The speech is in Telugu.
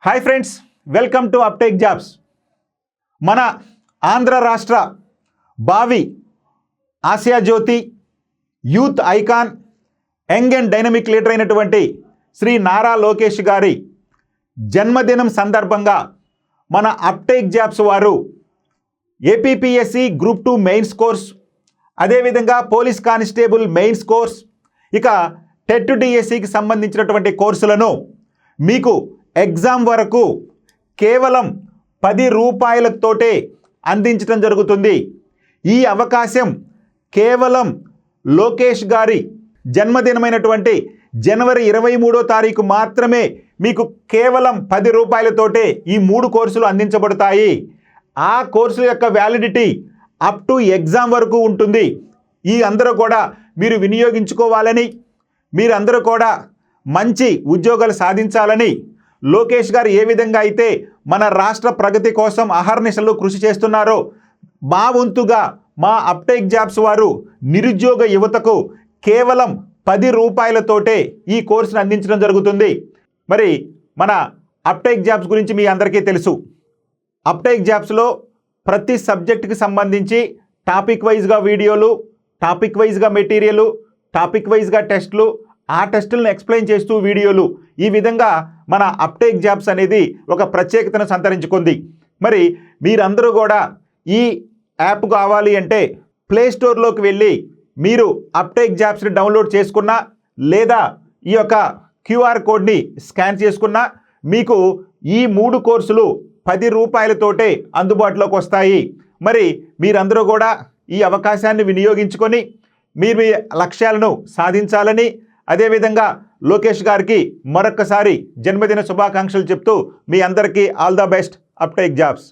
Hi friends, welcome to Uptake Jobs. మన ఆంధ్ర రాష్ట్ర భావి ఆసియా జ్యోతి, youth icon, young and dynamic leader అయినటువంటి శ్రీ నారా లోకేష్ గారి జన్మదినం సందర్భంగా మన అప్టేక్ జాబ్స్ వారు ఏపీపీఎస్సి గ్రూప్ 2 మెయిన్స్ కోర్స్, అదేవిధంగా పోలీస్ కానిస్టేబుల్ మెయిన్స్ కోర్స్, ఇక టెట్ డిఎస్సికి సంబంధించినటువంటి కోర్సులను మీకు ఎగ్జామ్ వరకు కేవలం 10 రూపాయలతోటే అందించడం జరుగుతుంది. ఈ అవకాశం కేవలం లోకేష్ గారి జన్మదినమైనటువంటి జనవరి 23వ తారీఖు మాత్రమే మీకు కేవలం 10 రూపాయలతోటే ఈ 3 కోర్సులు అందించబడతాయి. ఆ కోర్సుల యొక్క వ్యాలిడిటీ అప్ టు ఎగ్జామ్ వరకు ఉంటుంది. ఈ అందరూ కూడా మీరు వినియోగించుకోవాలని, మీరందరూ కూడా మంచి ఉద్యోగాలు సాధించాలని లోకేష్ గారు ఏ విధంగా అయితే మన రాష్ట్ర ప్రగతి కోసం అహర్నిశలు కృషి చేస్తున్నారో, మా వంతుగా మా అప్టేక్ జాబ్స్ వారు నిరుద్యోగ యువతకు కేవలం 10 రూపాయలతోటే ఈ కోర్సును అందించడం జరుగుతుంది. మరి మన అప్టేక్ జాబ్స్ గురించి మీ అందరికీ తెలుసు. అప్టేక్ జాబ్స్లో ప్రతి సబ్జెక్టుకి సంబంధించి టాపిక్ వైజ్గా వీడియోలు, టాపిక్ వైజ్గా మెటీరియల్, టాపిక్ వైజ్గా టెస్టులు, ఆ టెస్టులను ఎక్స్ప్లెయిన్ చేస్తూ వీడియోలు, ఈ విధంగా మన అప్టేక్ జాబ్స్ అనేది ఒక ప్రత్యేకతను సంతరించుకుంది. మరి మీరందరూ కూడా ఈ యాప్ కావాలి అంటే ప్లే స్టోర్లోకి వెళ్ళి మీరు అప్టేక్ జాబ్స్ని డౌన్లోడ్ చేసుకున్నా, లేదా ఈ యొక్క క్యూఆర్ కోడ్ని స్కాన్ చేసుకున్నా మీకు ఈ 3 కోర్సులు 10 రూపాయలతోటే అందుబాటులోకి వస్తాయి. మరి మీరందరూ కూడా ఈ అవకాశాన్ని వినియోగించుకొని మీరు మీ లక్ష్యాలను సాధించాలని, అదేవిధంగా లోకేష్ గారికి మరొక్కసారి జన్మదిన శుభాకాంక్షలు చెప్తూ మీ అందరికీ all the best. Uptake jobs.